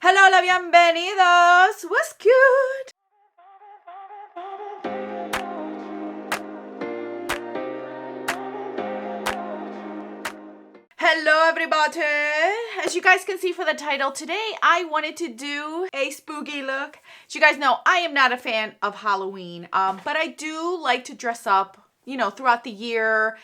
Hola, bienvenidos. What's good? Hello, everybody. As you guys can see for the title, today I wanted to do a spooky look. As you guys know, I am not a fan of Halloween, but I do like to dress up, throughout the year.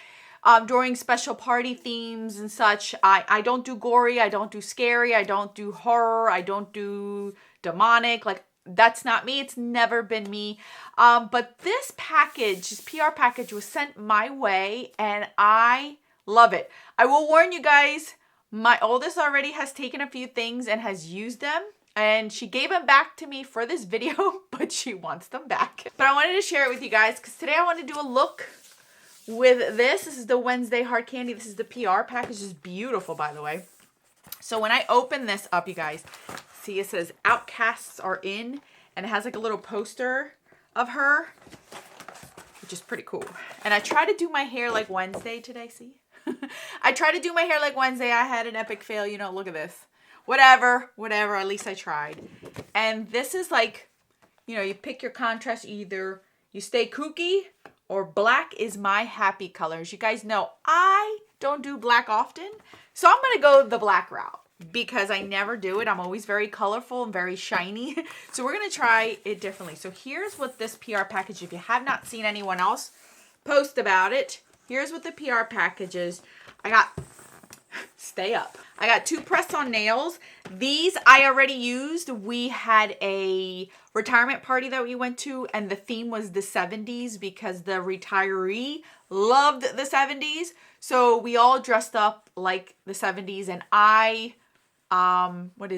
During special party themes and such. I don't do gory, I don't do scary, I don't do horror, I don't do demonic. Like, that's not me. It's never been me. But this package, this PR package, was sent my way and I love it. I will warn you guys, my oldest already has taken a few things and has used them. And she gave them back to me for this video, but she wants them back. But I wanted to share it with you guys because today I want to do a look with this. This is the Wednesday Hard Candy. This is the PR package. This is beautiful, by the way. So when I open this up, you guys, see it says Outcasts Are In, and it has like a little poster of her, which is pretty cool. And I try to do my hair like Wednesday today, see? I try to do my hair like Wednesday. I had an epic fail, look at this. Whatever, at least I tried. And this is like, you pick your contrast, either you stay kooky or black is my happy colors. You guys know I don't do black often, so I'm going to go the black route because I never do it. I'm always very colorful and very shiny. So we're going to try it differently. So here's what this PR package, if you have not seen anyone else post about it, here's what the PR package is. Stay up. I got 2 press-on nails. These I already used. We had a retirement party that we went to, and the theme was the 70s because the retiree loved the 70s. So we all dressed up like the 70s, and I went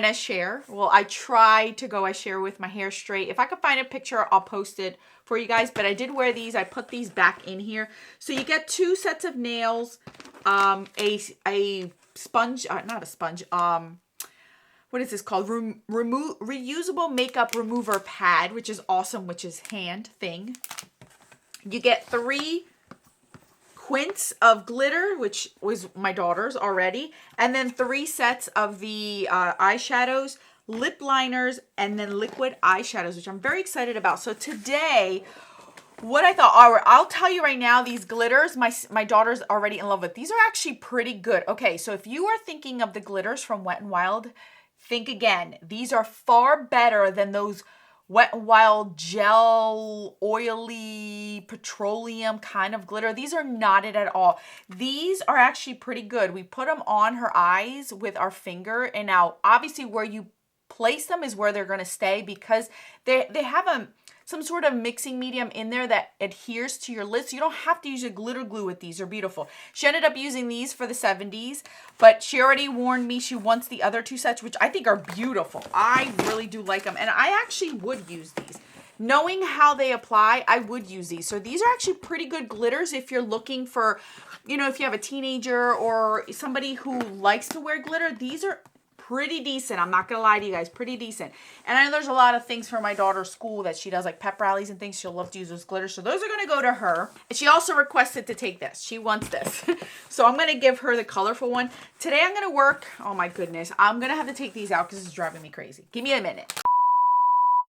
as Cher. Well, I tried to go as Cher with my hair straight. If I could find a picture, I'll post it for you guys. But I did wear these. I put these back in here. So you get 2 sets of nails, a sponge, not a sponge, what is this called? Reusable makeup remover pad, which is awesome, which is hand thing. You get 3 quints of glitter, which was my daughter's already, and then 3 sets of the eyeshadows, lip liners, and then liquid eyeshadows, which I'm very excited about. So today, what I thought, I'll tell you right now, these glitters, my daughter's already in love with. These are actually pretty good. Okay, so if you are thinking of the glitters from Wet n Wild, think again. These are far better than those Wet n Wild gel, oily, petroleum kind of glitter. These are not it at all. These are actually pretty good. We put them on her eyes with our finger, and now obviously where you place them is where they're going to stay because they have some sort of mixing medium in there that adheres to your lids. So you don't have to use a glitter glue with these. They're beautiful. She ended up using these for the 70s, but she already warned me she wants the other 2 sets, which I think are beautiful. I really do like them, and I actually would use these. Knowing how they apply, I would use these. So these are actually pretty good glitters if you're looking for, if you have a teenager or somebody who likes to wear glitter. These are pretty decent. I'm not going to lie to you guys, pretty decent. And I know there's a lot of things for my daughter's school that she does, like pep rallies and things. She'll love to use those glitters. So those are going to go to her. And she also requested to take this. She wants this. So I'm going to give her the colorful one. Today I'm going to work. Oh my goodness. I'm going to have to take these out because it's driving me crazy. Give me a minute.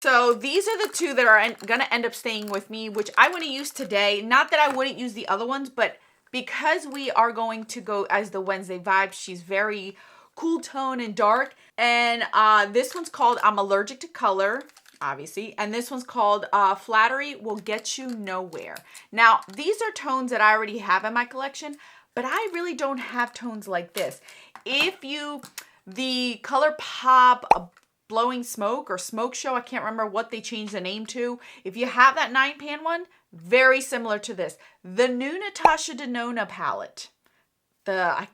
So these are the 2 that are going to end up staying with me, which I want to use today. Not that I wouldn't use the other ones, but because we are going to go as the Wednesday vibe, she's very cool tone and dark. And this one's called I'm Allergic to Color, obviously. And this one's called Flattery Will Get You Nowhere. Now, these are tones that I already have in my collection, but I really don't have tones like this. The Color Pop Blowing Smoke or Smoke Show, I can't remember what they changed the name to. If you have that 9-pan one, very similar to this. The new Natasha Denona palette. The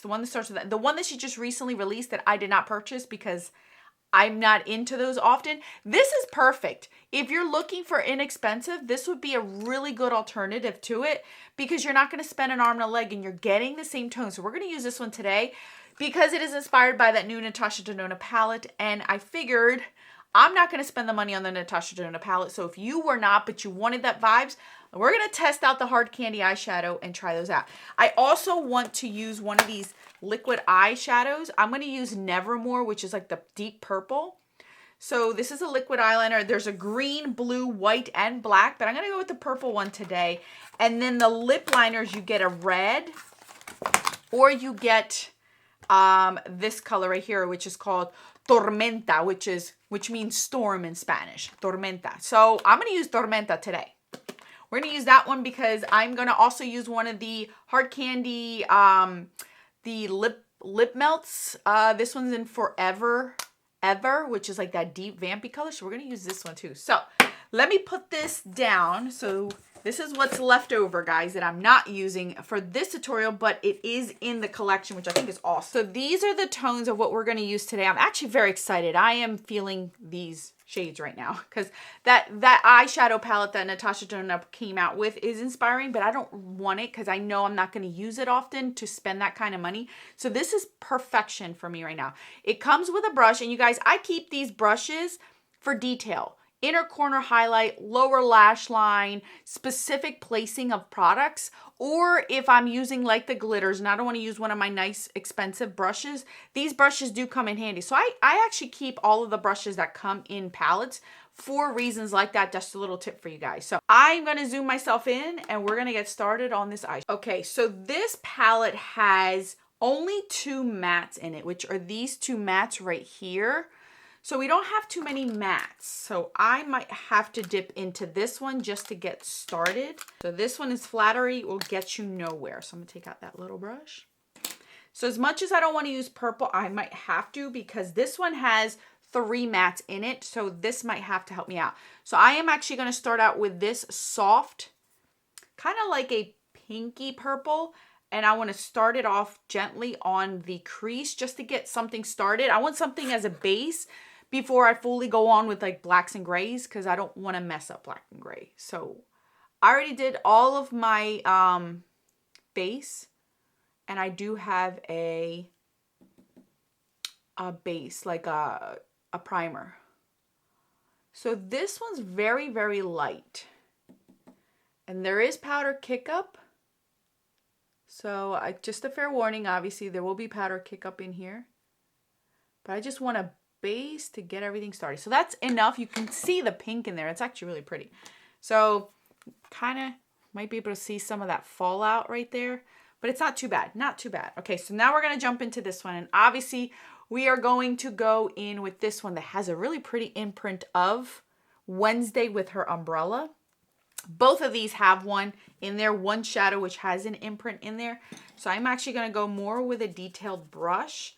one that starts with that, the one that she just recently released that I did not purchase because I'm not into those often. This is perfect. If you're looking for inexpensive, this would be a really good alternative to it because you're not going to spend an arm and a leg and you're getting the same tone. So we're going to use this one today because it is inspired by that new Natasha Denona palette, and I figured I'm not going to spend the money on the Natasha Denona palette. So if you were not, but you wanted that vibes, we're going to test out the Hard Candy eyeshadow and try those out. I also want to use one of these liquid eyeshadows. I'm going to use Nevermore, which is like the deep purple. So this is a liquid eyeliner. There's a green, blue, white, and black, but I'm going to go with the purple one today. And then the lip liners, you get a red, or you get this color right here, which is called Tormenta, which means storm in Spanish. Tormenta. So I'm going to use Tormenta today. We're going to use that one because I'm going to also use one of the Hard Candy, the lip melts. This one's in Forever Ever, which is like that deep vampy color. So we're going to use this one too. So let me put this down. So this is what's left over, guys, that I'm not using for this tutorial, but it is in the collection, which I think is awesome. So these are the tones of what we're going to use today. I'm actually very excited. I am feeling these shades right now because that eyeshadow palette that Natasha Denona came out with is inspiring, but I don't want it because I know I'm not going to use it often to spend that kind of money. So this is perfection for me right now. It comes with a brush, and you guys, I keep these brushes for detail. Inner corner highlight, lower lash line, specific placing of products, or if I'm using like the glitters and I don't want to use one of my nice expensive brushes, these brushes do come in handy. So I actually keep all of the brushes that come in palettes for reasons like that. Just a little tip for you guys. So I'm going to zoom myself in and we're going to get started on this eyeshadow. Okay, so this palette has only 2 mattes in it, which are these 2 mattes right here. So we don't have too many mattes. So I might have to dip into this one just to get started. So this one is Flattery, will get you nowhere. So I'm gonna take out that little brush. So as much as I don't want to use purple, I might have to because this one has 3 mattes in it. So this might have to help me out. So I am actually gonna start out with this soft, kind of like a pinky purple. And I want to start it off gently on the crease just to get something started. I want something as a base before I fully go on with like blacks and grays because I don't want to mess up black and gray. So I already did all of my base, and I do have a base, like a primer. So this one's very, very light. And there is powder kick up. So just a fair warning, obviously there will be powder kick up in here. But I just want a base to get everything started. So that's enough. You can see the pink in there. It's actually really pretty. So kind of might be able to see some of that fallout right there. But it's not too bad. Not too bad. Okay, so now we're going to jump into this one. And obviously we are going to go in with this one that has a really pretty imprint of Wednesday with her umbrella. Both of these have one in there, one shadow which has an imprint in there. So I'm actually going to go more with a detailed brush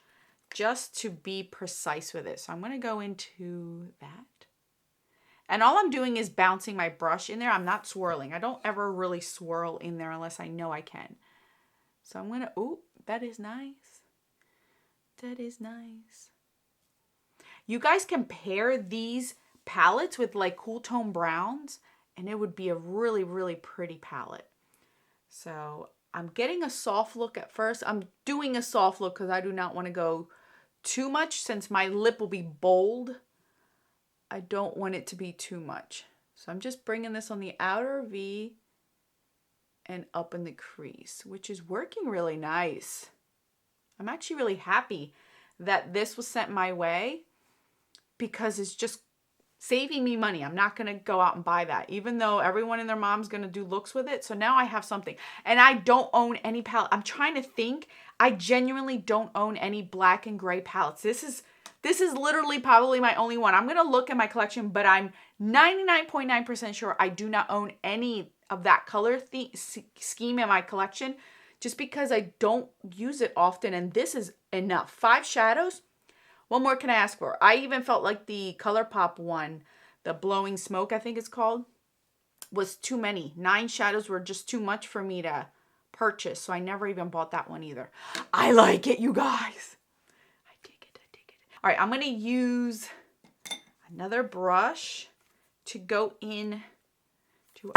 just to be precise with it. So I'm going to go into that. And all I'm doing is bouncing my brush in there. I'm not swirling. I don't ever really swirl in there unless I know I can. So I'm going to, oh, that is nice. That is nice. You guys can pair these palettes with like cool tone browns and it would be a really, really pretty palette. So I'm getting a soft look at first. I'm doing a soft look because I do not want to go too much since my lip will be bold. I don't want it to be too much. So I'm just bringing this on the outer V and up in the crease, which is working really nice. I'm actually really happy that this was sent my way because it's just saving me money. I'm not going to go out and buy that, even though everyone and their mom's going to do looks with it. So now I have something. And I don't own any palette. I'm trying to think. I genuinely don't own any black and gray palettes. This is literally probably my only one. I'm going to look at my collection, but I'm 99.9% sure I do not own any of that color scheme in my collection just because I don't use it often. And this is enough. 5 shadows. What more can I ask for? I even felt like the ColourPop one, the Blowing Smoke, I think it's called, was too many. 9 shadows were just too much for me to purchase, so I never even bought that one either. I like it, you guys. I dig it, I dig it. All right, I'm going to use another brush to go in to,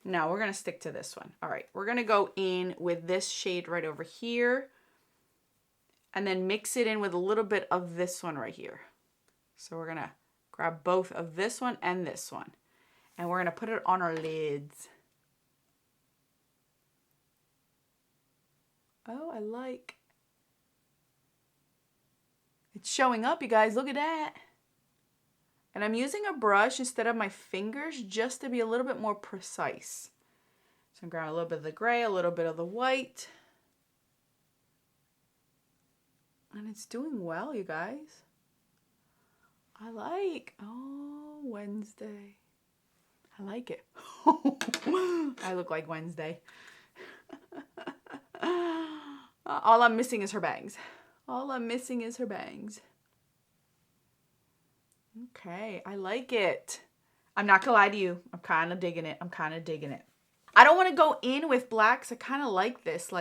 no, we're going to stick to this one. All right, we're going to go in with this shade right over here. and then mix it in with a little bit of this one right here. So we're gonna grab both of this one and this one, and we're gonna put it on our lids. Oh, I like. It's showing up, you guys, look at that. And I'm using a brush instead of my fingers just to be a little bit more precise. So I'm grabbing a little bit of the gray, a little bit of the white. And it's doing well, you guys. I like, oh, Wednesday. I like it. I look like Wednesday. All I'm missing is her bangs. All I'm missing is her bangs. Okay, I like it. I'm not gonna lie to you. I'm kind of digging it. I'm kind of digging it. I don't want to go in with blacks. I kind of like this,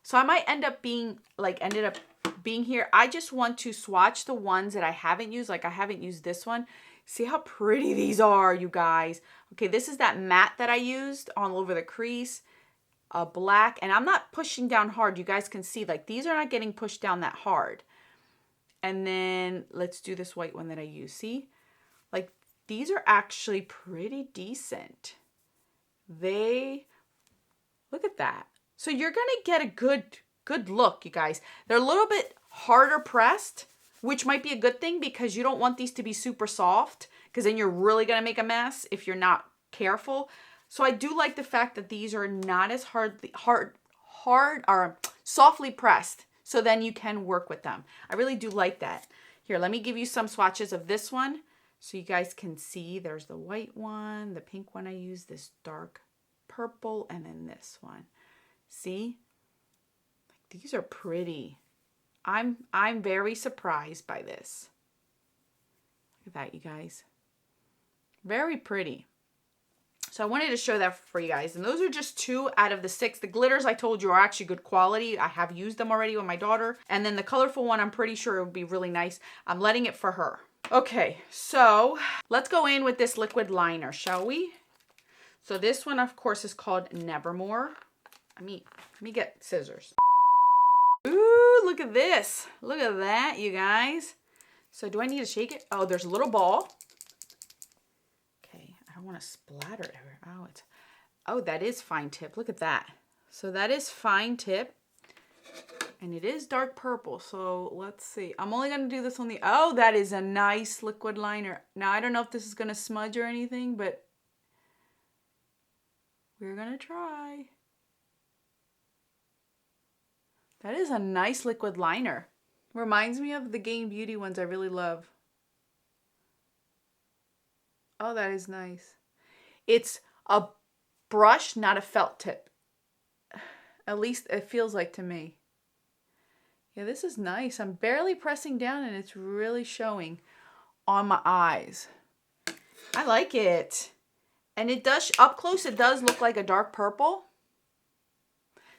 So I might ended up being here. I just want to swatch the ones that I haven't used. Like I haven't used this one. See how pretty these are, you guys. Okay, this is that matte that I used all over the crease. Black, and I'm not pushing down hard. You guys can see like these are not getting pushed down that hard. And then let's do this white one that I use. See, like these are actually pretty decent. They, look at that. So you're gonna get a good look, you guys. They're a little bit harder pressed, which might be a good thing because you don't want these to be super soft, because then you're really gonna make a mess if you're not careful. So I do like the fact that these are not as softly pressed. So then you can work with them. I really do like that. Here, let me give you some swatches of this one so you guys can see. There's the white one, the pink one I used, this dark purple, and then this one. See? Like, these are pretty. I'm very surprised by this. Look at that, you guys. Very pretty. So I wanted to show that for you guys. And those are just 2 out of the 6. The glitters I told you are actually good quality. I have used them already with my daughter. And then the colorful one, I'm pretty sure it would be really nice. I'm letting it for her. Okay, so let's go in with this liquid liner, shall we? So this one, of course, is called Nevermore. Let me get scissors. Ooh, look at this. Look at that, you guys. So do I need to shake it? Oh, there's a little ball. I don't want to splatter it everywhere. Oh, that is fine tip. Look at that. So that is fine tip. And it is dark purple. So let's see. I'm only going to do this on the... Oh, that is a nice liquid liner. Now, I don't know if this is going to smudge or anything, but we're going to try. That is a nice liquid liner. Reminds me of the Gain Beauty ones I really love. Oh, that is nice. It's a brush, not a felt tip. At least it feels like to me. Yeah, this is nice. I'm barely pressing down and it's really showing on my eyes. I like it. And it does, up close, it does look like a dark purple.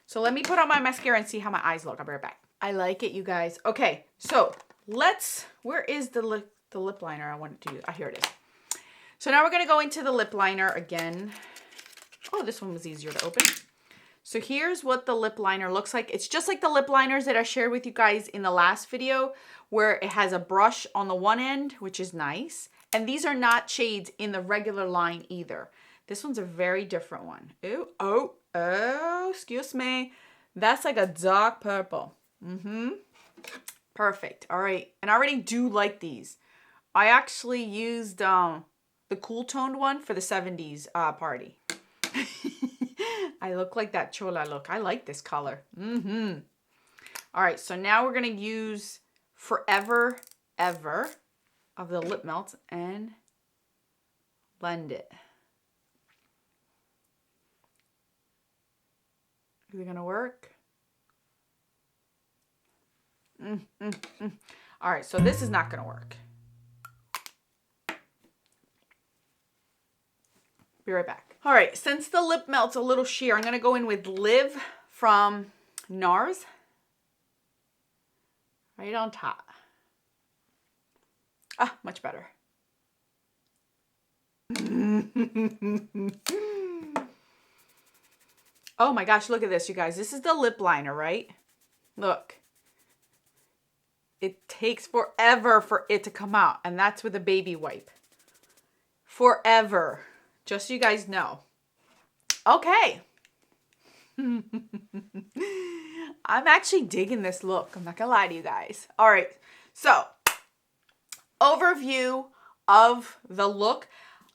So let me put on my mascara and see how my eyes look. I'll be right back. I like it, you guys. Okay, so where is the lip liner I wanted to use? Here it is. So now we're going to go into the lip liner again. Oh, this one was easier to open. So here's what the lip liner looks like. It's just like the lip liners that I shared with you guys in the last video, where it has a brush on the one end, which is nice. And these are not shades in the regular line either. This one's a very different one. Ooh, oh, excuse me. That's like a dark purple. Perfect. All right. And I already do like these. I actually used the cool toned one for the 70s party. I look like that chola look. I like this color. All right, so now we're going to use Forever Ever of the lip melt and blend it. Is it going to work? All right, so this is not going to work. Be right back. All right, since the lip melt's a little sheer, I'm going to go in with Live from NARS. Right on top. Ah, much better. Oh my gosh, look at this, you guys. This is the lip liner, right? Look. it takes forever for it to come out. And that's with a baby wipe. Forever. Just so you guys know. Okay. I'm actually digging this look. I'm not gonna lie to you guys. All right. So, overview of the look.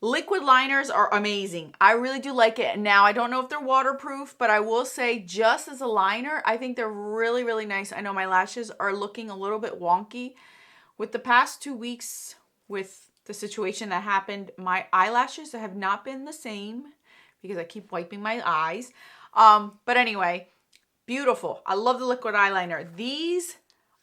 Liquid liners are amazing. I really do like it. Now, I don't know if they're waterproof, but I will say just as a liner, I think they're really, really nice. I know my lashes are looking a little bit wonky. With the past 2 weeks, with the situation that happened, my eyelashes have not been the same because I keep wiping my eyes. But anyway, beautiful. I love the liquid eyeliner. These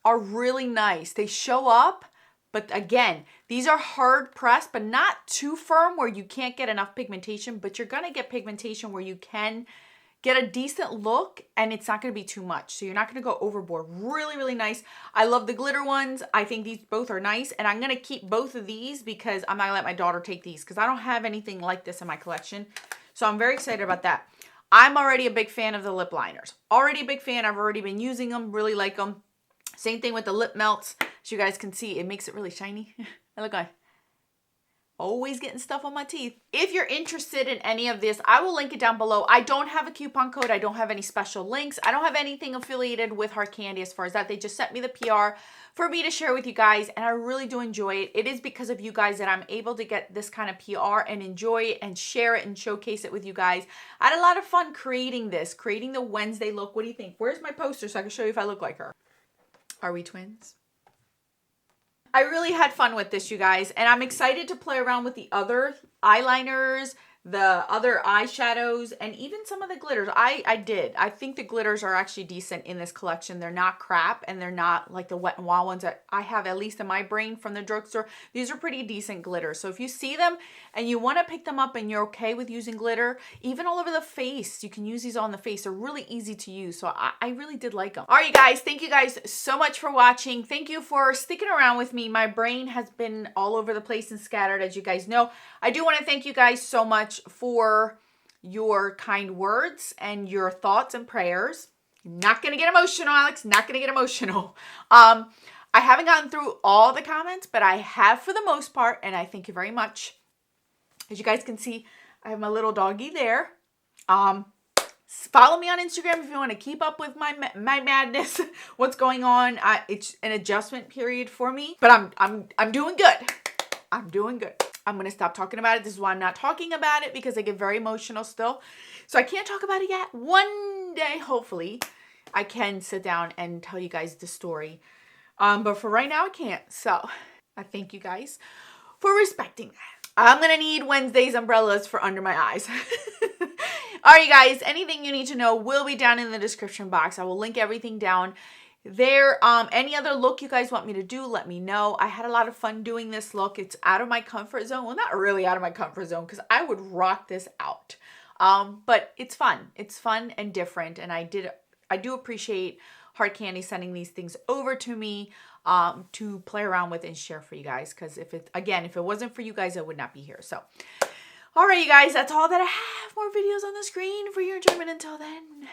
are really nice. They show up. But again, these are hard pressed, but not too firm where you can't get enough pigmentation, but you're going to get pigmentation where you can get a decent look and it's not going to be too much. So you're not going to go overboard. Really, really nice. I love the glitter ones. I think these both are nice. And I'm going to keep both of these because I'm not going to let my daughter take these because I don't have anything like this in my collection. So I'm very excited about that. I'm already a big fan of the lip liners. Already a big fan. I've already been using them. Really like them. Same thing with the lip melts. As you guys can see, it makes it really shiny. I look like always getting stuff on my teeth. If you're interested in any of this, I will link it down below. I don't have a coupon code. I don't have any special links. I don't have anything affiliated with Hard Candy as far as that. They just sent me the PR for me to share with you guys, and I really do enjoy it. It is because of you guys that I'm able to get this kind of PR and enjoy it and share it and showcase it with you guys. I had a lot of fun creating this, creating the Wednesday look. What do you think? Where's my poster so I can show you if I look like her? Are we twins? I really had fun with this, you guys, and I'm excited to play around with the other eyeliners, the other eyeshadows, and even some of the glitters. I think the glitters are actually decent in this collection. They're not crap, and they're not like the Wet n Wild ones that I have, at least in my brain, from the drugstore. These are pretty decent glitters. So if you see them and you want to pick them up and you're okay with using glitter, even all over the face, you can use these on the face. They're really easy to use, so I really did like them. All right, you guys, thank you guys so much for watching. Thank you for sticking around with me. My brain has been all over the place and scattered, as you guys know. I do want to thank you guys so much for your kind words and your thoughts and prayers. Not gonna get emotional, Alex. Not gonna get emotional. I haven't gotten through all the comments, but I have for the most part, and I thank you very much. As you guys can see, I have my little doggy there. Follow me on Instagram if you want to keep up with my madness. What's going on? It's an adjustment period for me, but I'm doing good. I'm doing good. I'm going to stop talking about it. This is why I'm not talking about it, because I get very emotional still. So I can't talk about it yet. One day, hopefully, I can sit down and tell you guys the story. But for right now, I can't. So I thank you guys for respecting that. I'm going to need Wednesday's umbrellas for under my eyes. All right, you guys, anything you need to know will be down in the description box. I will link everything down there. Any other look you guys want me to do, let me know. I had a lot of fun doing this look. It's out of my comfort zone. Well, not really out of my comfort zone, because I would rock this out. But it's fun. It's fun and different. And I do appreciate Hard Candy sending these things over to me to play around with and share for you guys. Because if it wasn't for you guys, I would not be here. So, all right, you guys, that's all that I have. More videos on the screen for your enjoyment. Until then.